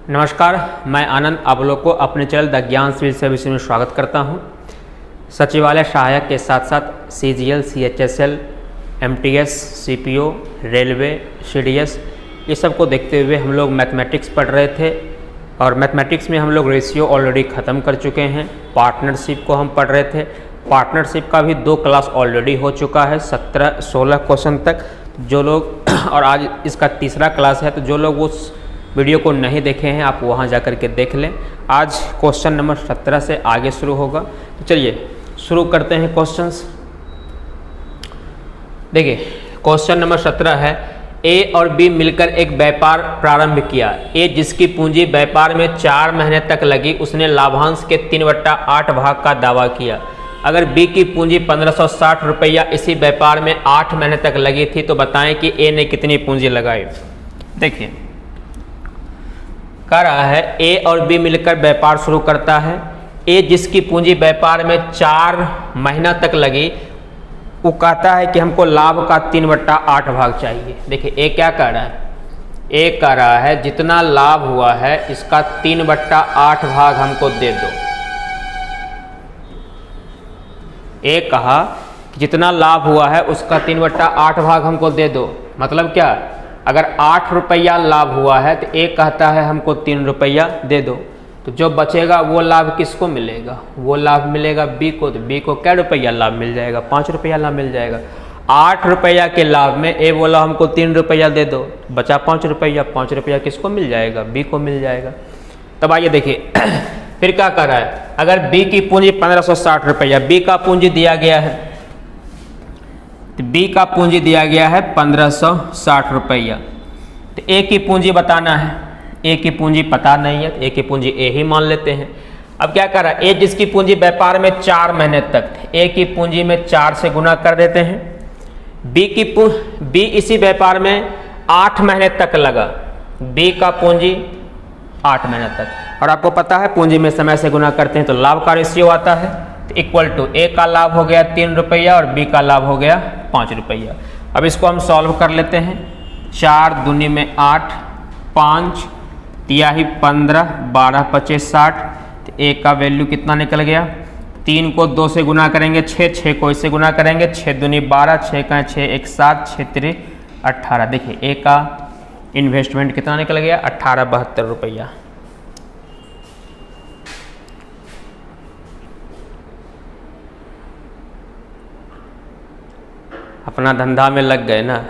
नमस्कार, मैं आनंद आप लोग को अपने चैनल द ज्ञान सिविल सर्विस में स्वागत करता हूं। सचिवालय सहायक के साथ साथ CGL, CHSL, MTS, CPO, railway, CDS ये सब को देखते हुए हम लोग मैथमेटिक्स पढ़ रहे थे और मैथमेटिक्स में हम लोग रेशियो ऑलरेडी ख़त्म कर चुके हैं। पार्टनरशिप को हम पढ़ रहे थे। पार्टनरशिप का भी 2 क्लास ऑलरेडी हो चुका है, 17-16 क्वेश्चन तक। जो लोग और आज इसका तीसरा क्लास है, तो जो लोग उस वीडियो को नहीं देखे हैं आप वहां जाकर के देख लें। आज क्वेश्चन नंबर 17 से आगे शुरू होगा। तो चलिए शुरू करते हैं क्वेश्चंस। देखिए क्वेश्चन नंबर 17 है, ए और बी मिलकर एक व्यापार प्रारंभ किया। ए जिसकी पूंजी व्यापार में 4 महीने तक लगी, उसने लाभांश के 3/8 भाग का दावा किया। अगर बी की पूंजी 1560 रुपया इसी व्यापार में 8 महीने तक लगी थी, तो बताएं कि ए ने कितनी पूंजी लगाई। देखिए कह रहा है ए और बी मिलकर व्यापार शुरू करता है। ए जिसकी पूंजी व्यापार में 4 महीना तक लगी, वो कहता है कि हमको लाभ का 3/8 भाग चाहिए। देखिए ए क्या कह रहा है, ए कह रहा है जितना लाभ हुआ है इसका 3/8 भाग हमको दे दो। ए कहा कि जितना लाभ हुआ है उसका 3/8 भाग हमको दे दो। मतलब क्या, अगर 8 रुपया लाभ हुआ है तो ए कहता है हमको 3 रुपया दे दो। तो जो बचेगा वो लाभ किसको मिलेगा? वो लाभ मिलेगा बी को। तो बी को क्या रुपया लाभ मिल जाएगा? 5 रुपया लाभ मिल जाएगा। 8 रुपया के लाभ में ए बोला हमको 3 रुपया दे दो, बचा 5 रुपया। 5 रुपया किसको मिल जाएगा? बी को मिल जाएगा। तब आइए देखिए फिर क्या कर रहा है, अगर बी की पूंजी 1560 रुपया, बी का पूंजी दिया गया है, तो बी का पूंजी दिया गया है 1560 रुपया। तो ए की पूंजी बताना है। ए की पूंजी पता नहीं है, ए की पूंजी ए ही मान लेते हैं। अब क्या कर रहा है, ए जिसकी पूंजी व्यापार में 4 महीने तक थी, ए की पूंजी में 4 से गुना कर देते हैं। बी इसी व्यापार में 8 महीने तक लगा, बी का पूंजी 8 महीने तक। और आपको पता है पूंजी में समय से गुना करते हैं तो लाभ का रेशियो आता है। तो इक्वल टू ए का लाभ हो गया 3 रुपया और बी का लाभ हो गया 5 रुपया। अब इसको हम सॉल्व कर लेते हैं। 4 दूनी में 8, 5 तिहाई 15, 12 25 60। तो ए का वैल्यू कितना निकल गया? 3 को 2 से गुना करेंगे 6, 6 को इससे गुना करेंगे 6 दूनी 12, 6 का 6 1 7, 6 3 18। देखिए ए का इन्वेस्टमेंट कितना निकल गया? 1872 रुपया। अपना धंधा में लग गए ना।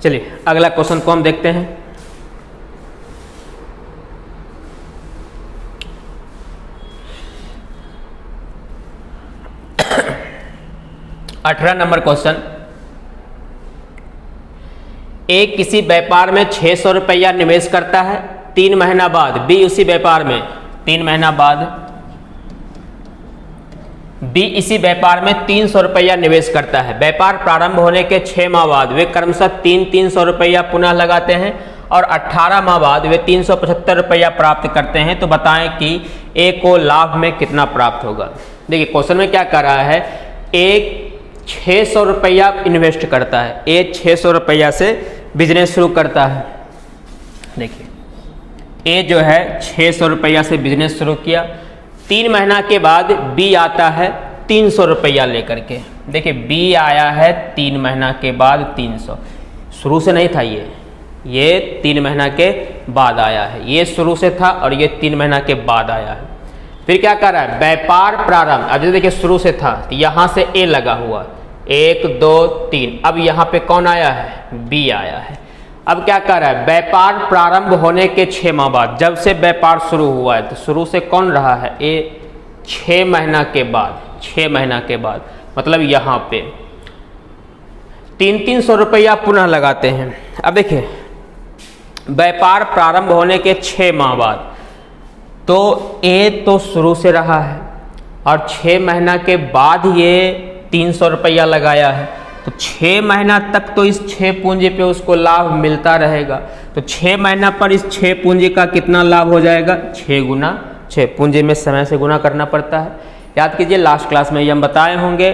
चलिए अगला क्वेश्चन को हम देखते हैं। अठारह नंबर क्वेश्चन, ए किसी व्यापार में 600 रुपया निवेश करता है। 3 महीना बाद बी उसी व्यापार में 3 महीना बाद बी इसी व्यापार में 300 रुपया निवेश करता है। व्यापार प्रारंभ होने के 6 माह बाद वे क्रमशः 300 रुपया पुनः लगाते हैं और 18 माह बाद वे 375 रुपया प्राप्त करते हैं। तो बताएं कि ए को लाभ में कितना प्राप्त होगा। देखिए क्वेश्चन में क्या कर रहा है, ए 600 रुपया इन्वेस्ट करता है। ए 600 रुपया से बिजनेस शुरू करता है। देखिए ए जो है 600 रुपया से बिजनेस शुरू किया। 3 महीना के बाद बी आता है 300 रुपया लेकर के। देखिए बी आया है 3 महीना के बाद 300। शुरू से नहीं था ये 3 महीना के बाद आया है। ये शुरू से था और ये 3 महीना के बाद आया है। फिर क्या कर रहा है, व्यापार प्रारंभ। अब देखिए शुरू से था तो यहाँ से ए लगा हुआ 1 2 3। अब यहाँ पे कौन आया है? बी आया है। अब क्या कर रहा है, व्यापार प्रारंभ होने के 6 माह बाद, जब से व्यापार शुरू हुआ है तो शुरू से कौन रहा है? ए 6 महीना के बाद, 6 महीना के बाद मतलब यहाँ पे 300 रुपया पुनः लगाते हैं। अब देखिए व्यापार प्रारंभ होने के 6 माह बाद, तो ए तो शुरू से रहा है और 6 महीना के बाद ये 300 रुपया लगाया है। तो 6 महीना तक तो इस 6 पूंजी पे उसको लाभ मिलता रहेगा। तो 6 महीना पर इस 6 पूंजी का कितना लाभ हो जाएगा, 6 गुना 6। पूंजी में समय से गुना करना पड़ता है। याद कीजिए लास्ट क्लास में ये हम बताए होंगे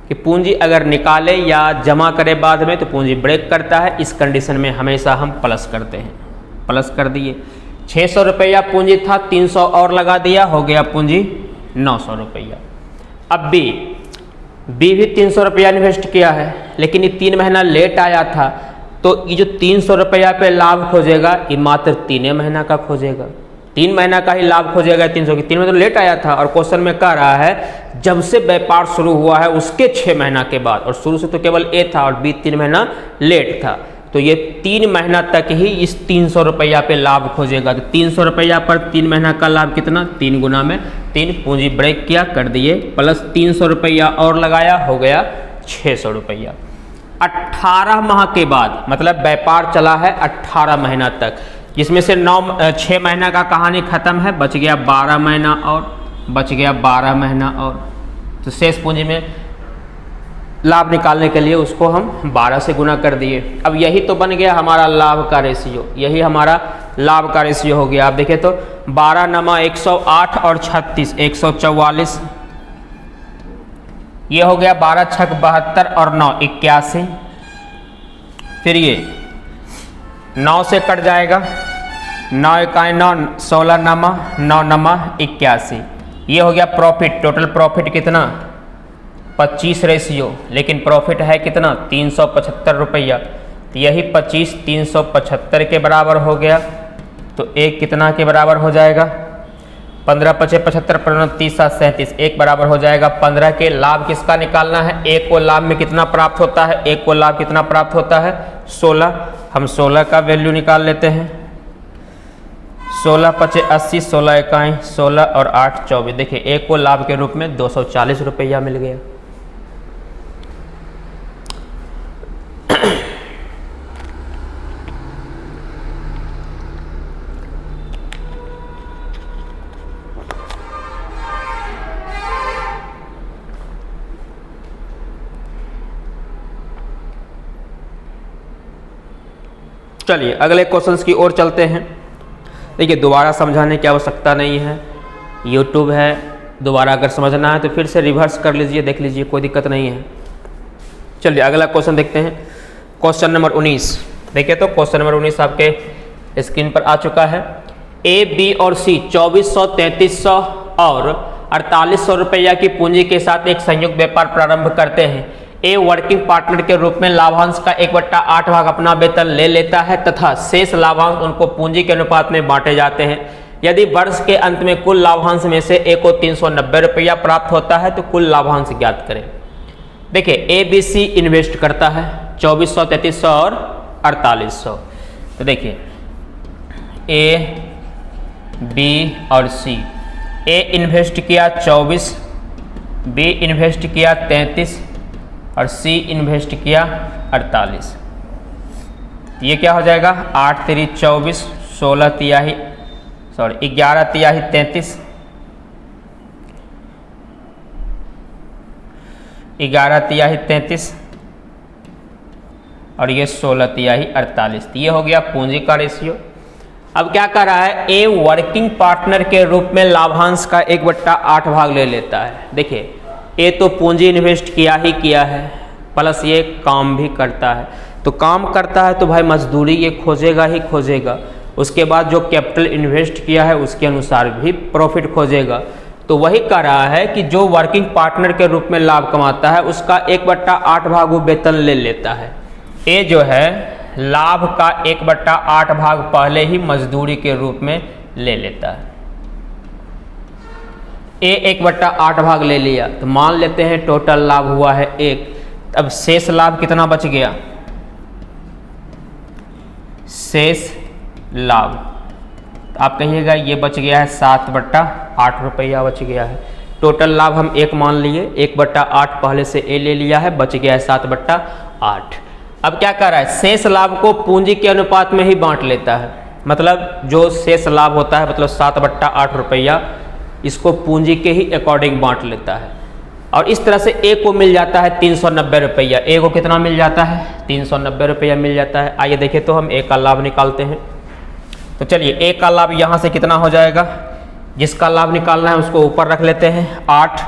कि पूंजी अगर निकाले या जमा करे बाद में तो पूंजी ब्रेक करता है। इस कंडीशन में हमेशा हम प्लस करते हैं। प्लस कर दिए, 600 रुपया पूंजी था, 300 और लगा दिया, हो गया पूंजी 900 रुपया। अब बी भी 300 रुपया इन्वेस्ट किया है, लेकिन ये 3 महीना लेट आया था, तो ये जो 300 रुपया पे लाभ खोजेगा ये मात्र 3 महीना का खोजेगा। 3 महीना का ही लाभ खोजेगा 300 की। 3 महीना तो लेट आया था और क्वेश्चन में कह रहा है जब से व्यापार शुरू हुआ है उसके 6 महीना के बाद, और शुरू से तो केवल ए था और बी 3 महीना लेट था। तो ये 3 महीना तक ही इस 300 रुपया पे लाभ खोजेगा। तो 300 रुपया पर 3 महीना का लाभ कितना, 3 गुना में 3। पूंजी ब्रेक किया, कर दिए, प्लस 300 रुपया और लगाया, हो गया 600 रुपया। 18 माह के बाद, मतलब व्यापार चला है 18 महीना तक, जिसमें से 6 महीना का कहानी खत्म है, बच गया 12 महीना और, बच गया 12 महीना और। तो शेष पूंजी में लाभ निकालने के लिए उसको हम 12 से गुना कर दिए। अब यही तो बन गया हमारा लाभ का रेशियो, यही हमारा लाभ का रेशियो हो गया। आप देखिए तो 12 नमा 108 और 36 144, ये हो गया 12 छक 72 और 9 81। फिर ये 9 से कट जाएगा, 9 इकाई 9, 16 नमा 9 नमा 81। ये हो गया प्रॉफिट। टोटल प्रॉफिट कितना, 25 रेशियो, लेकिन प्रॉफिट है कितना, 375 रुपया। तो यही 25 375 के बराबर हो गया। तो एक कितना के बराबर हो जाएगा, 15 पचे 75, 15 30 7 37, एक बराबर हो जाएगा 15 के। लाभ किसका निकालना है, एक को लाभ में कितना प्राप्त होता है, एक को लाभ कितना प्राप्त होता है, 16। हम 16 का वैल्यू निकाल लेते हैं। 16 पचे 80, 16 इकाई 16 और 8 24। देखिए एक को लाभ के रूप में 240 रुपया मिल गया। चलिए अगले क्वेश्चंस की ओर चलते हैं। देखिए दोबारा समझाने की आवश्यकता नहीं है, यूट्यूब है, दोबारा अगर समझना है तो फिर से रिवर्स कर लीजिए, देख लीजिए, कोई दिक्कत नहीं है। चलिए अगला क्वेश्चन देखते हैं, क्वेश्चन नंबर 19। देखिए तो क्वेश्चन नंबर 19 आपके स्क्रीन पर आ चुका है। ए, बी और सी 2400, 3300 और 4800 रुपया की पूंजी के साथ एक संयुक्त व्यापार प्रारंभ करते हैं। ए वर्किंग पार्टनर के रूप में लाभांश का 1/8 भाग अपना वेतन ले लेता है तथा शेष लाभांश उनको पूंजी के अनुपात में बांटे जाते हैं। यदि वर्ष के अंत में कुल लाभांश में से ए को 390 रुपया प्राप्त होता है तो कुल लाभांश ज्ञात करें। देखिए ए बी सी इन्वेस्ट करता है 2400, 3300 और 4800। तो देखिए ए बी और सी, ए इन्वेस्ट किया 24, बी इन्वेस्ट किया 33 और सी इन्वेस्ट किया 48। ये क्या हो जाएगा, 8 3 24, 16 तिहाई 11 तिहाई 33, 11 तिहाई 33 और ये 16 तिहाई 48। ये हो गया पूंजी का रेशियो। अब क्या कर रहा है, ए वर्किंग पार्टनर के रूप में लाभांश का 1/8 भाग ले लेता है। देखिए ये तो पूंजी इन्वेस्ट किया ही किया है, प्लस ये काम भी करता है। तो काम करता है तो भाई मजदूरी ये खोजेगा ही खोजेगा, उसके बाद जो कैपिटल इन्वेस्ट किया है उसके अनुसार भी प्रॉफिट खोजेगा। तो वही कह रहा है कि जो वर्किंग पार्टनर के रूप में लाभ कमाता है उसका 1/8 भाग वो वेतन ले लेता है। ये जो है लाभ का 1/8 भाग पहले ही मजदूरी के रूप में ले लेता है। ए 1/8 भाग ले लिया, तो मान लेते हैं टोटल लाभ हुआ है 1। अब शेष लाभ कितना बच गया, शेष लाभ आप कहिएगा ये बच गया है 7/8 रुपया बच गया है। टोटल लाभ हम 1 मान लिए, 1/8 पहले से ए ले लिया है, बच गया है 7/8। अब क्या कर रहा है, शेष लाभ को पूंजी के अनुपात में ही बांट लेता है। मतलब जो शेष लाभ होता है, मतलब 7/8 रुपया, इसको पूंजी के ही अकॉर्डिंग बांट लेता है। और इस तरह से ए को मिल जाता है 390 रुपया। ए को कितना मिल जाता है? 390 रुपया मिल जाता है। आइए देखें तो हम ए का लाभ निकालते हैं। तो चलिए ए का लाभ यहाँ से कितना हो जाएगा, जिसका लाभ निकालना है उसको ऊपर रख लेते हैं 8।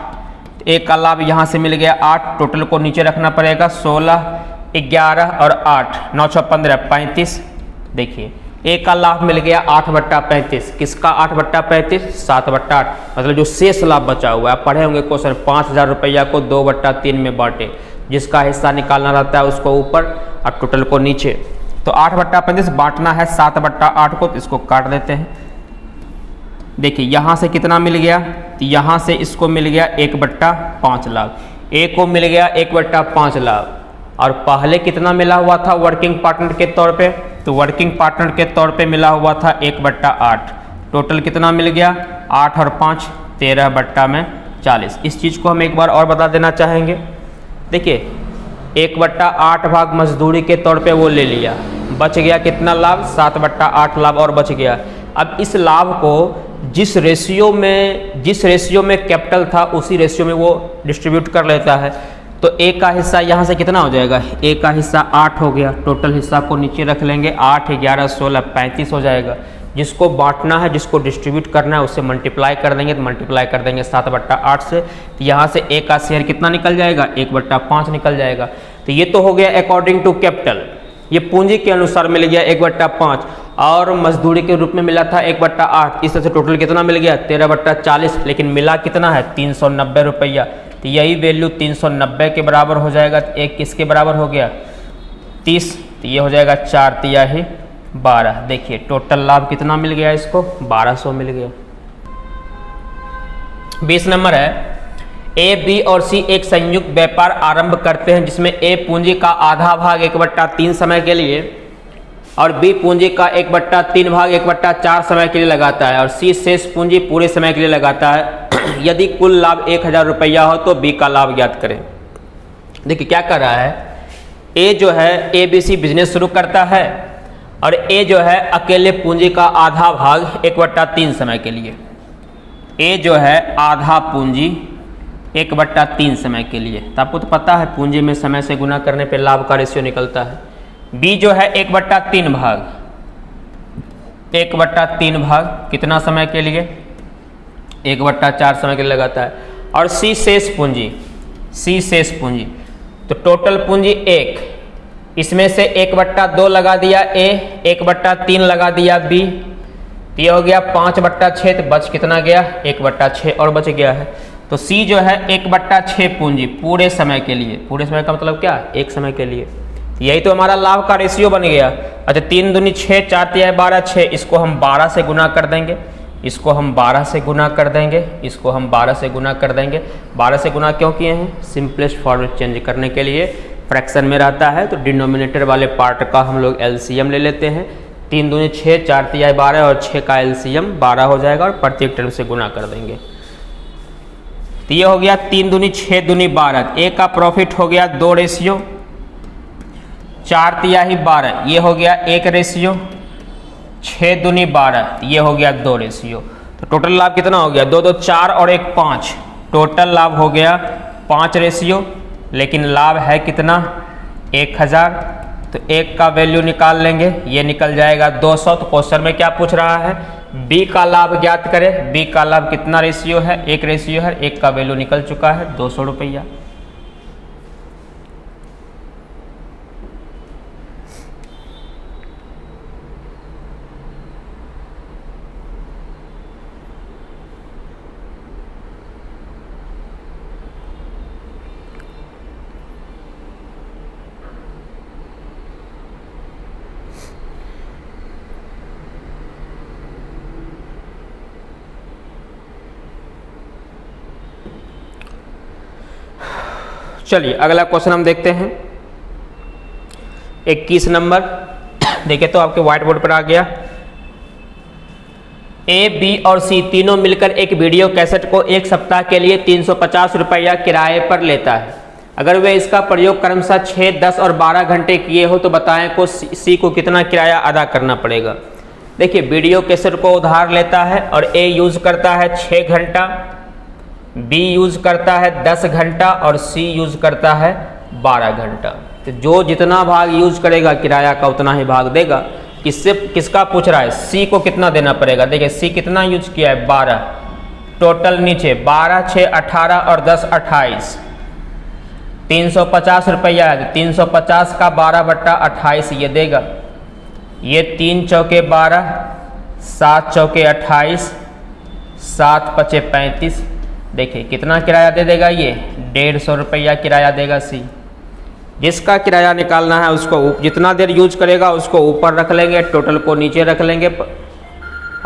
ए का लाभ यहाँ से मिल गया 8, टोटल को नीचे रखना पड़ेगा 16, 11 और 8, 9 6 15 35। देखिए ए का लाभ मिल गया 8/35। किसका 8/35? 7/8। मतलब जो शेष लाभ बचा हुआ है, आप पढ़े होंगे क्वेश्चन, 5000 रुपया को 2/3 में बांटे, जिसका हिस्सा निकालना रहता है उसको ऊपर और टोटल को नीचे। तो 8/35 बांटना है 7/8 को, तो इसको काट देते हैं। देखिए यहाँ से कितना मिल गया, तो यहाँ से इसको मिल गया 1/5 लाख, ए को मिल गया 1/5 लाख। और पहले कितना मिला हुआ था वर्किंग पार्टनर के तौर पे? तो वर्किंग पार्टनर के तौर पे मिला हुआ था 1/8। टोटल कितना मिल गया? 8 और 5 13/40। इस चीज़ को हम एक बार और बता देना चाहेंगे। देखिए 1/8 भाग मजदूरी के तौर पे वो ले लिया, बच गया कितना लाभ? 7/8 लाभ और बच गया। अब इस लाभ को जिस रेशियो में कैपिटल था उसी रेशियो में वो डिस्ट्रीब्यूट कर लेता है। तो ए का हिस्सा यहाँ से कितना हो जाएगा? ए का हिस्सा 8 हो गया, टोटल हिस्सा को नीचे रख लेंगे, 8 11 16 35 हो जाएगा। जिसको बांटना है, जिसको डिस्ट्रीब्यूट करना है, उससे मल्टीप्लाई कर देंगे, तो मल्टीप्लाई कर देंगे 7/8 से। तो यहाँ से ए का शेयर कितना निकल जाएगा? 1/5 निकल जाएगा। तो ये तो हो गया अकॉर्डिंग टू कैपिटल, ये पूंजी के अनुसार मिल गया 1/5, और मजदूरी के रूप में मिला था 1/8। इस तरह से टोटल कितना मिल गया? 13/40। लेकिन मिला कितना है? 390 रुपया। तो यही वैल्यू 390 के बराबर हो जाएगा। तो एक किसके बराबर हो गया? 30। तो ये हो जाएगा 4 तिहाई 12। देखिए टोटल लाभ कितना मिल गया इसको? 1200 मिल गया। 20 नंबर है, ए बी और सी एक संयुक्त व्यापार आरंभ करते हैं जिसमें ए पूंजी का आधा भाग 1/3 समय के लिए और बी पूंजी का 1/3 भाग 1/4 समय के लिए लगाता है और सी शेष पूंजी पूरे समय के लिए लगाता है। यदि कुल लाभ 1000 रुपया हो तो बी का लाभ ज्ञात करें। देखिए क्या कर रहा है, ए जो है ए बी सी बिजनेस शुरू करता है और ए जो है अकेले पूंजी का आधा भाग 1/3 समय के लिए, ए जो है आधा पूंजी 1/3 समय के लिए। तो आपको तो पता है पूंजी में समय से गुना करने पे लाभ का रेशियो निकलता है। बी जो है 1/3 भाग, 1/3 भाग कितना समय के लिए? 1/4 समय के लिए लगाता है। और सी शेष पूंजी, सी शेष पूंजी, तो टोटल पूंजी 1, इसमें से 1/2 लगा दिया ए, 1/3 लगा दिया बी, ये हो गया 5/6। तो बच कितना गया? 1/6 और बच गया है। तो सी जो है 1/6 पूंजी पूरे समय के लिए, पूरे समय का मतलब क्या? एक समय के लिए। यही तो हमारा लाभ का रेशियो बन गया। अच्छा 3 दूनी 6, 4 तिहाई 12, 6, इसको हम 12 से गुना कर देंगे, इसको हम 12 से गुना कर देंगे, इसको हम 12 से गुना कर देंगे। 12 से गुना क्यों किए हैं? सिंपलेस्ट फॉर्मेट चेंज करने के लिए। फ्रैक्शन में रहता है तो डिनोमिनेटर वाले पार्ट का हम लोग एलसीएम ले लेते हैं। 3 दूनी 6, 4 तिहाई 12 और 6 का एलसीएम 12 हो जाएगा और प्रत्येक टर्म से गुना कर देंगे। तो ये हो गया 3 दूनी 6 दूनी 12। ए का प्रॉफिट हो गया 2 रेशियो, 4 तिहाई 12, ये हो गया 1 रेशियो, 6 दूनी 12, ये हो गया 2 रेशियो। तो टोटल लाभ कितना हो गया? 2 2 4 और 1 5, टोटल लाभ हो गया 5 रेशियो। लेकिन लाभ है कितना? 1000। तो 1 का वैल्यू निकाल लेंगे, ये निकल जाएगा 200। तो क्वेश्चन में क्या पूछ रहा है? बी का लाभ ज्ञात करें। बी का लाभ कितना रेशियो है? 1 रेशियो है। 1 का वैल्यू निकल चुका है 200 रुपया। चलिए अगला क्वेश्चन हम देखते हैं। 21 नंबर देखे तो आपके व्हाइट बोर्ड पर आ गया। ए, बी और सी तीनों मिलकर एक वीडियो कैसेट को 1 सप्ताह के लिए 350 रुपया किराए पर लेता है। अगर वे इसका प्रयोग क्रमशः 6, 10 और 12 घंटे किए हो तो बताएं को सी को कितना किराया अदा करना पड़ेगा। देखिए वीडियो कैसेट को उधार लेता है और ए यूज करता है 6 घंटा बी यूज करता है 10 घंटा और सी यूज करता है 12 घंटा। तो जो जितना भाग यूज करेगा किराया का उतना ही भाग देगा। किसका पूछ रहा है? सी को कितना देना पड़ेगा। देखिए सी कितना यूज किया है? 12। टोटल नीचे 12 6 18 और 10 28, 350 रुपया है। 350 का 12/28 ये देगा। ये 3 चौके 12, 7 चौके 28, 7 पचे 35। देखिए कितना किराया दे देगा ये? 150 रुपया किराया देगा सी। जिसका किराया निकालना है उसको जितना देर यूज करेगा उसको ऊपर रख लेंगे, टोटल को नीचे रख लेंगे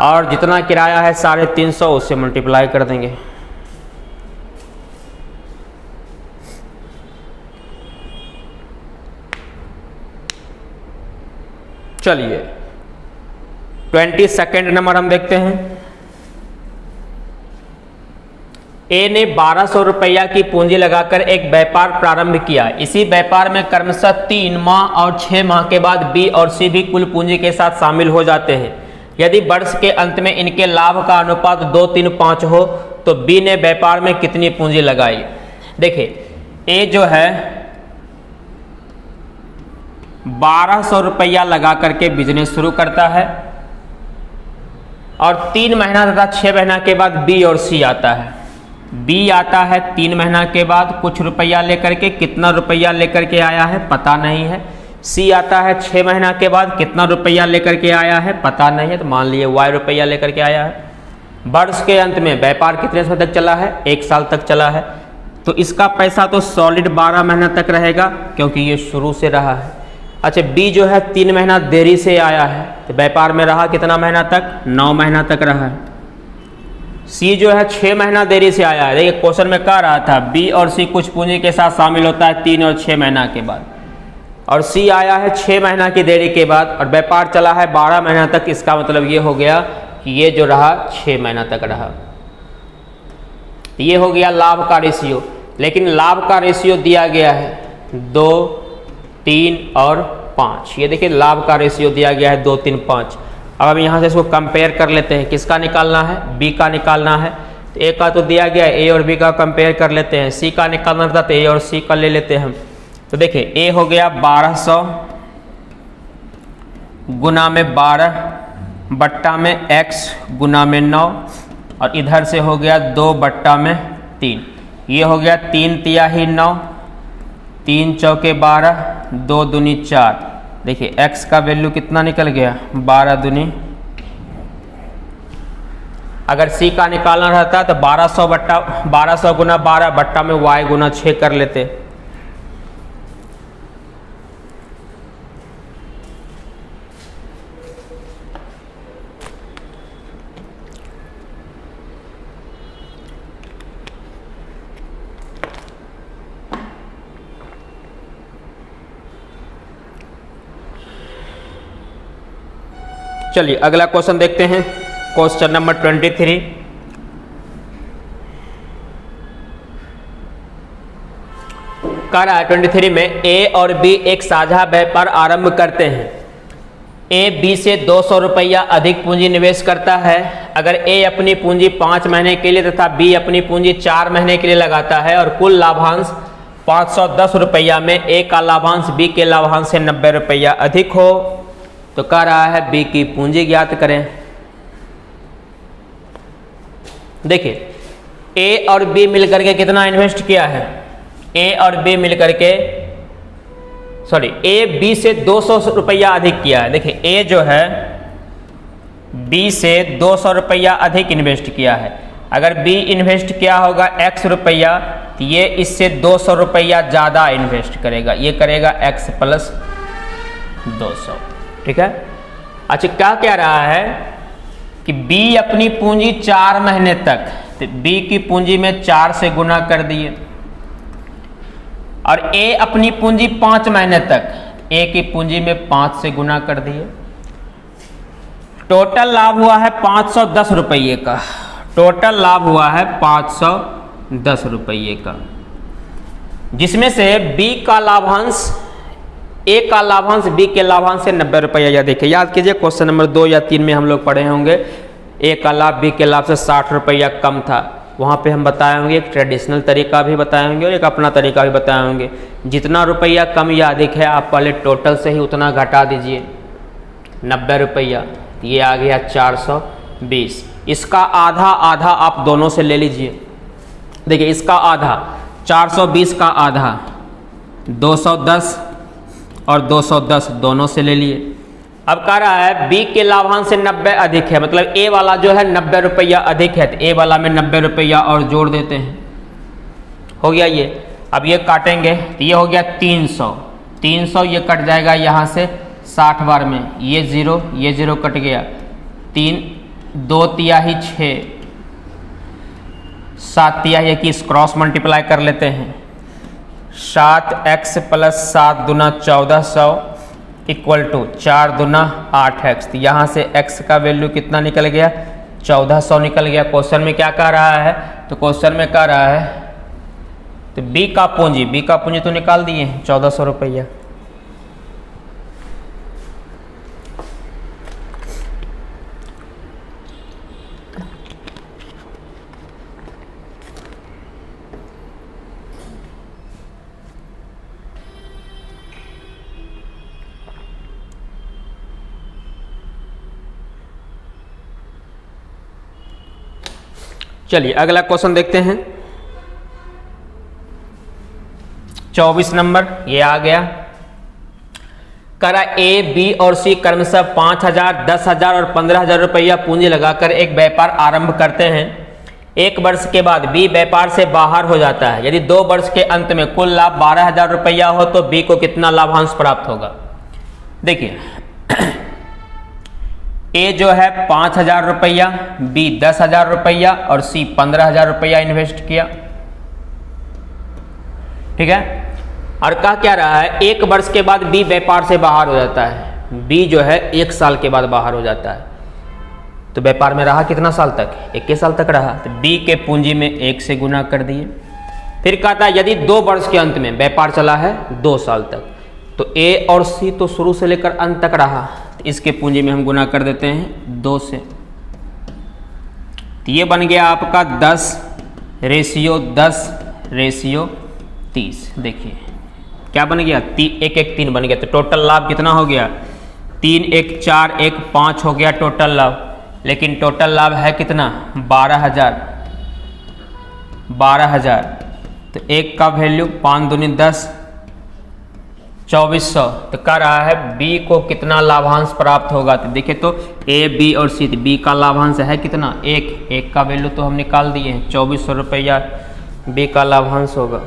और जितना किराया है 350 उससे मल्टीप्लाई कर देंगे। चलिए 22nd नंबर हम देखते हैं। ए ने 1200 रुपया की पूंजी लगाकर एक व्यापार प्रारंभ किया। इसी व्यापार में क्रमशः 3 माह और 6 माह के बाद बी और सी भी कुल पूंजी के साथ शामिल हो जाते हैं। यदि वर्ष के अंत में इनके लाभ का अनुपात 2-3-5 हो तो बी ने व्यापार में कितनी पूंजी लगाई? देखिए ए जो है 1200 रुपया लगा करके बिजनेस शुरू करता है और 3 महीना तथा 6 महीना के बाद बी और सी आता है। बी आता है 3 महीना के बाद कुछ रुपया लेकर के, कितना रुपया लेकर के आया है पता नहीं है। सी आता है 6 महीना के बाद, कितना रुपया लेकर के आया है पता नहीं है, तो मान लिए वाई रुपया लेकर के आया है। वर्ष के अंत में व्यापार कितने समय तक चला है? 1 साल तक चला है। तो इसका पैसा तो सॉलिड 12 महीना तक रहेगा क्योंकि ये शुरू से रहा है। अच्छा बी जो है 3 महीना देरी से आया है तो व्यापार में रहा कितना महीना तक? 9 महीना तक रहा है। सी जो है 6 महीना देरी से आया है। देखिए क्वेश्चन में कह रहा था बी और सी कुछ पूंजी के साथ शामिल होता है 3 और 6 महीना के बाद, और सी आया है 6 महीना की देरी के बाद और व्यापार चला है 12 महीना तक। इसका मतलब ये हो गया कि ये जो रहा 6 महीना तक रहा। ये हो गया लाभ का रेशियो। लेकिन लाभ का रेशियो दिया गया है 2, 3 और 5। ये देखिए लाभ का रेशियो दिया गया है 2, 3, 5। अब हम यहाँ से इसको कंपेयर कर लेते हैं। किसका निकालना है? बी का निकालना है। तो ए का तो दिया गया है, ए और बी का कंपेयर कर लेते हैं। सी का निकालना था तो ए और सी का ले लेते हैं हम। तो देखिए ए हो गया 1200 गुना में 12 बट्टा में x गुना में 9 और इधर से हो गया 2 बट्टा में 3। ये हो गया 3 तिहाई 9, 3 चौके 12, 2 दूनी 4। देखिए x का वैल्यू कितना निकल गया? 12 दूनी। अगर c का निकालना रहता तो 1200 गुना 12 बट्टा में y गुना 6 कर लेते। चलिए अगला क्वेश्चन देखते हैं। Question number 23। कह रहा है 23 में ए और बी एक साझा व्यापार आरंभ करते हैं। ए बी से 200 रुपया अधिक पूंजी निवेश करता है। अगर ए अपनी पूंजी 5 महीने के लिए तथा बी अपनी पूंजी 4 महीने के लिए लगाता है और कुल लाभांश 510 रुपया में ए का लाभांश बी के लाभांश से 90 रुपया अधिक हो तो कह रहा है बी की पूंजी ज्ञात करें। देखिए ए और बी मिलकर के कितना इन्वेस्ट किया है? ए और बी मिलकर के ए बी से 200 रुपया अधिक किया है। देखिए ए जो है बी से 200 रुपया अधिक इन्वेस्ट किया है। अगर बी इन्वेस्ट किया होगा x रुपया तो ये इससे 200 रुपया ज़्यादा इन्वेस्ट करेगा। ये करेगा x प्लस 200। ठीक है। अच्छा क्या कह रहा है कि B अपनी पूंजी 4 महीने तक, तो B की पूंजी में 4 से गुना कर दिए, और A अपनी पूंजी 5 महीने तक, A की पूंजी में 5 से गुना कर दिए। टोटल लाभ हुआ है 510 रुपये का। टोटल लाभ हुआ है 510 रुपये का, जिसमें से B का लाभांश, ए का लाभांश बी के लाभांश से 90 रुपया। या देखिए याद कीजिए क्वेश्चन नंबर 2 या 3 में हम लोग पढ़े होंगे ए का लाभ बी के लाभ से 60 रुपया कम था। वहाँ पे हम बताए होंगे, एक ट्रेडिशनल तरीका भी बताए होंगे और एक अपना तरीका भी बताए होंगे। जितना रुपया कम या अधिक है आप पहले टोटल से ही उतना घटा दीजिए। 90 रुपया, ये आ गया 420। इसका आधा आधा आप दोनों से ले लीजिए। देखिए इसका आधा 420 का आधा 210 और 210 दोनों से ले लिए। अब कह रहा है बी के लाभांश से 90 अधिक है, मतलब ए वाला जो है 90 रुपया अधिक है, तो ए वाला में 90 रुपया और जोड़ देते हैं। हो गया ये। अब ये काटेंगे तो ये हो गया 300। 300 ये कट जाएगा यहाँ से 60 बार में, ये जीरो कट गया। 3 2 तिहाई 6, 7 तिहाई 21, क्रॉस मल्टीप्लाई कर लेते हैं। 7x + 7 दूना 1400 इक्वल टू 4 दूना 8x। तो यहाँ से x का वैल्यू कितना निकल गया? 1400 निकल गया। क्वेश्चन में क्या कह रहा है? तो क्वेश्चन में कह रहा है तो बी का पूंजी तो निकाल दिए 1400 रुपया। चलिए अगला क्वेश्चन देखते हैं। 24 नंबर ये आ गया। करा ए, बी और सी क्रमशः 5000, 10,000 और 15,000 रुपया पूंजी लगाकर एक व्यापार आरंभ करते हैं। 1 वर्ष के बाद बी व्यापार से बाहर हो जाता है। यदि 2 वर्ष के अंत में कुल लाभ 12,000 रुपया हो तो बी को कितना लाभांश प्राप्त होगा? देखिए ए जो है 5,000 रुपया, बी 10,000 रुपया और सी 15,000 रुपया इन्वेस्ट किया। ठीक है। और कहा क्या रहा है? 1 वर्ष के बाद बी व्यापार से बाहर हो जाता है। बी जो है 1 साल के बाद बाहर हो जाता है। तो व्यापार में रहा कितना साल तक? 21 साल तक रहा। तो बी के पूंजी में 1 से गुना कर दिए। फिर कहता है यदि 2 वर्ष के अंत में व्यापार चला है 2 साल तक, तो ए और सी तो शुरू से लेकर अंत तक रहा, तो इसके पूंजी में हम गुना कर देते हैं 2 से। तो ये बन गया आपका 10:10:30। देखिए क्या बन गया? 1 1 3 बन गया। तो टोटल लाभ कितना हो गया? 3 1 4 1 5 हो गया टोटल लाभ। लेकिन टोटल लाभ है कितना? 12,000। तो 1 का वैल्यू 5 दूनी 10, 2400। तो कह रहा है बी को कितना लाभांश प्राप्त होगा? तो देखिए तो ए, बी और सी, बी का लाभांश है कितना? 1 का वैल्यू तो हम निकाल दिए हैं, 2400 रुपया बी का लाभांश होगा।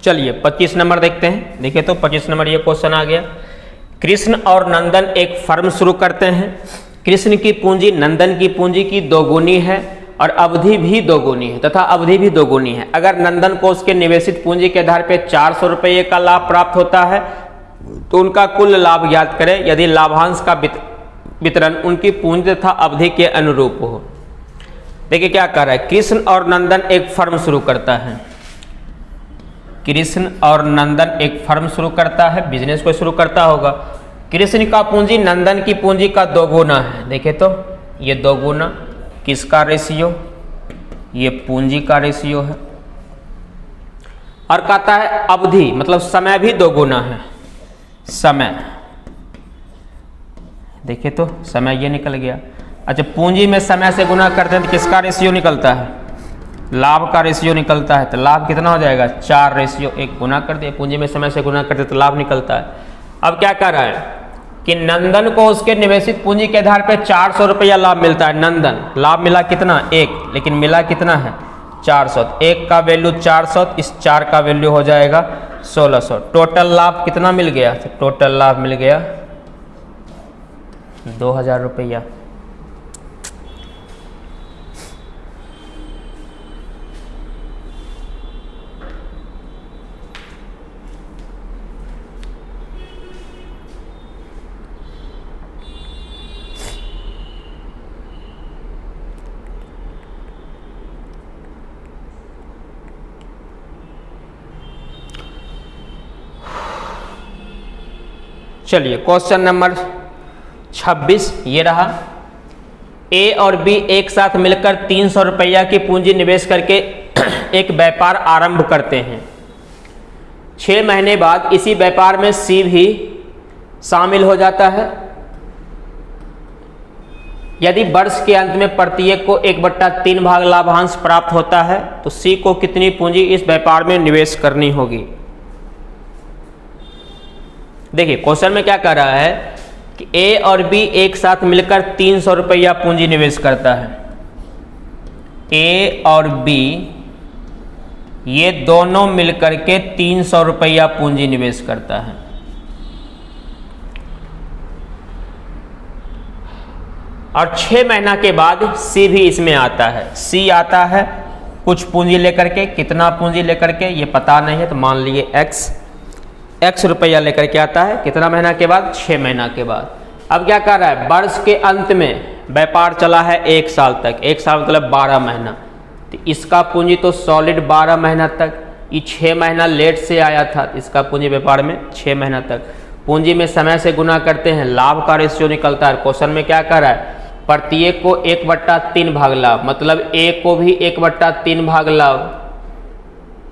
चलिए 25 नंबर देखते हैं। देखिए तो 25 नंबर ये क्वेश्चन आ गया। कृष्ण और नंदन एक फर्म शुरू करते हैं। कृष्ण की पूंजी नंदन की पूंजी की दोगुनी है और अवधि भी दोगुनी है तथा अवधि भी दोगुनी है। अगर नंदन को उसके निवेशित पूंजी के आधार पर 400 रुपये का लाभ प्राप्त होता है तो उनका कुल लाभ ज्ञात करें यदि लाभांश का वितरण उनकी पूंजी तथा अवधि के अनुरूप हो। देखिए क्या कर रहा है? कृष्ण और नंदन एक फर्म शुरू करता है। कृष्ण और नंदन एक फर्म शुरू करता है, बिजनेस को शुरू करता होगा। कृष्ण का पूंजी नंदन की पूंजी का 2 गुना है। देखे तो ये 2 गुना किसका रेशियो? ये पूंजी का रेशियो है। और कहता है अवधि मतलब समय भी 2 गुना है। समय देखे तो समय ये निकल गया। अच्छा पूंजी में समय से गुना करते हैं तो किसका रेशियो निकलता है? लाभ का रेशियो निकलता है। तो लाभ कितना हो जाएगा? 4:1 गुना कर दिया। पूंजी में समय से गुना करते तो लाभ निकलता है। अब क्या कर रहा है कि नंदन को उसके निवेशित पूंजी के आधार पर 400 रुपया लाभ मिलता है। नंदन लाभ मिला कितना? 1, लेकिन मिला कितना है? 400। 1 का वैल्यू 400, इस 4 का वैल्यू हो जाएगा 1600। टोटल लाभ कितना मिल गया? तो टोटल लाभ मिल गया 2000 रुपया। चलिए क्वेश्चन नंबर 26 ये रहा। ए और बी एक साथ मिलकर 300 रुपया की पूंजी निवेश करके एक व्यापार आरंभ करते हैं। 6 महीने बाद इसी व्यापार में सी भी शामिल हो जाता है। यदि वर्ष के अंत में प्रत्येक को 1/3 भाग लाभांश प्राप्त होता है तो सी को कितनी पूंजी इस व्यापार में निवेश करनी होगी। देखिए क्वेश्चन में क्या कह रहा है कि ए और बी एक साथ मिलकर 300 रुपया पूंजी निवेश करता है। ए और बी ये दोनों मिलकर के 300 रुपया पूंजी निवेश करता है। और 6 महीना के बाद सी भी इसमें आता है। सी आता है कुछ पूंजी लेकर के, कितना पूंजी लेकर के ये पता नहीं है, तो मान लिए एक्स रुपया लेकर के आता है। कितना महीना के बाद? 6 महीना के बाद। अब क्या कर रहा है, वर्ष के अंत में व्यापार चला है 1 साल तक। 1 साल मतलब 12 महीना, तो इसका पूंजी तो सॉलिड 12 महीना तक। ये 6 महीना लेट से आया था, इसका पूंजी व्यापार में 6 महीना तक। पूंजी में समय से गुना करते हैं, लाभ का रेशियो निकलता है। क्वेश्चन में क्या कर रहा है, प्रत्येक को 1/3 भाग लाभ, मतलब ए को भी 1/3 भाग लाभ।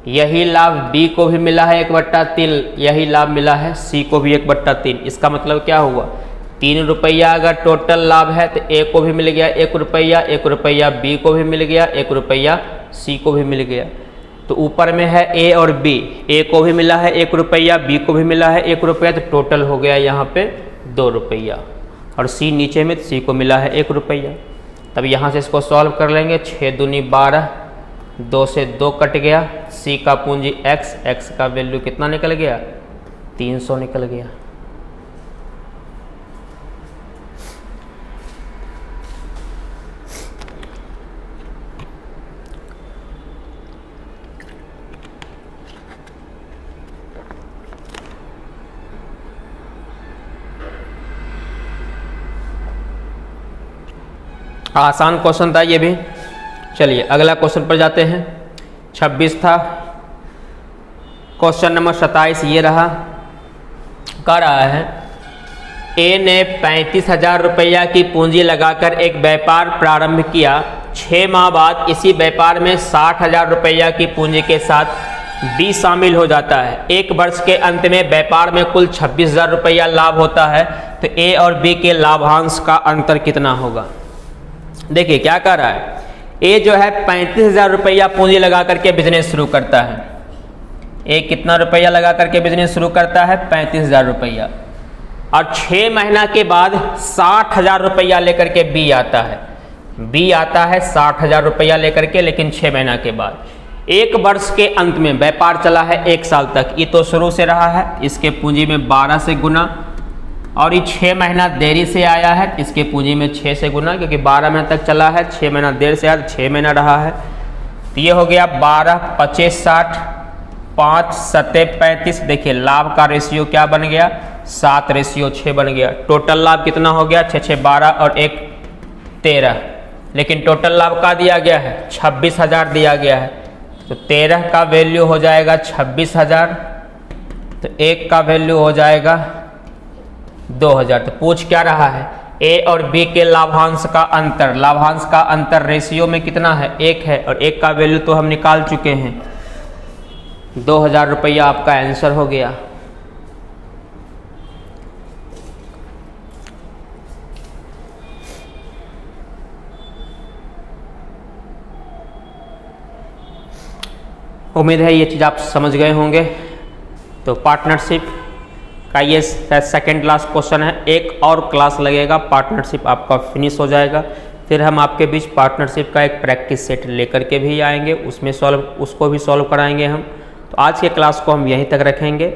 यही लाभ बी को भी मिला है 1/3, यही लाभ मिला है सी को भी 1/3। इसका मतलब क्या हुआ, 3 रुपया अगर टोटल लाभ है तो ए को भी मिल गया 1 रुपया, 1 रुपया बी को भी मिल गया, 1 रुपया सी को भी मिल गया। तो ऊपर में है ए और बी, ए को भी मिला है 1 रुपया, बी को भी मिला है 1 रुपया, तो टोटल हो गया यहाँ पे 2 रुपया। और सी नीचे में, तो सी को मिला है 1 रुपया। तब यहाँ से इसको सॉल्व कर लेंगे। 6 दूनी 12, 2 से 2 कट गया। सी का पूंजी एक्स का वैल्यू कितना निकल गया, 300 निकल गया। आसान क्वेश्चन था ये भी। चलिए अगला क्वेश्चन पर जाते हैं। 26 था। क्वेश्चन नंबर 27 ये रहा। कह रहा है ए ने 35,000 रुपया की पूंजी लगाकर एक व्यापार प्रारंभ किया। 6 माह बाद इसी व्यापार में 60,000 रुपया की पूंजी के साथ बी शामिल हो जाता है। 1 वर्ष के अंत में व्यापार में कुल 26,000 रुपया लाभ होता है, तो ए और बी के लाभांश का अंतर कितना होगा। देखिए क्या कर रहा है, ए जो है 35,000 रुपया पूंजी लगा करके बिजनेस शुरू करता है। ए कितना रुपया लगा करके बिजनेस शुरू करता है, 35,000 रुपया। और 6 महीना के बाद 60,000 रुपया लेकर के बी आता है। बी आता है 60,000 रुपया लेकर के, लेकिन 6 महीना के बाद। 1 वर्ष के अंत में व्यापार चला है 1 साल तक। ये तो शुरू से रहा है, इसके पूंजी में 12 से गुना, और ये 6 महीना देरी से आया है, इसके पूंजी में 6 से गुना, क्योंकि 12 महीना तक चला है, 6 महीना देर से आया, 6 महीना रहा है। तो ये हो गया 12, 25, 60, 5, 7, 35। देखिए लाभ का रेशियो क्या बन गया, 7:6 बन गया। टोटल लाभ कितना हो गया, 6 6 12 और 1 13। लेकिन टोटल लाभ का दिया गया है 26,000 दिया गया है, तो 13 का वैल्यू हो जाएगा 26,000, तो 1 का वैल्यू हो जाएगा 2,000। तो पूछ क्या रहा है, ए और बी के लाभांश का अंतर। लाभांश का अंतर रेशियो में कितना है, 1 है, और 1 का वैल्यू तो हम निकाल चुके हैं। 2,000 रुपया आपका आंसर हो गया। उम्मीद है ये चीज़ आप समझ गए होंगे। तो पार्टनरशिप का ये सेकंड क्लास क्वेश्चन है। एक और क्लास लगेगा, पार्टनरशिप आपका फिनिश हो जाएगा। फिर हम आपके बीच पार्टनरशिप का एक प्रैक्टिस सेट लेकर के भी आएंगे, उसको भी सॉल्व कराएंगे हम। तो आज के क्लास को हम यहीं तक रखेंगे।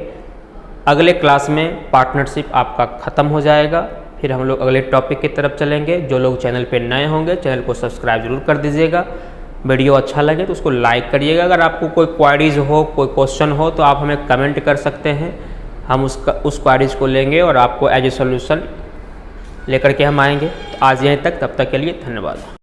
अगले क्लास में पार्टनरशिप आपका ख़त्म हो जाएगा। फिर हम लोग अगले टॉपिक की तरफ चलेंगे। जो लोग चैनल पर नए होंगे चैनल को सब्सक्राइब जरूर कर दीजिएगा। वीडियो अच्छा लगे तो उसको लाइक करिएगा। अगर आपको कोई क्वारीज हो, कोई क्वेश्चन हो, तो आप हमें कमेंट कर सकते हैं। हम उस क्वारीज को लेंगे और आपको एज ए सोल्यूशन लेकर के हम आएंगे। तो आज यहीं तक, तब तक के लिए धन्यवाद।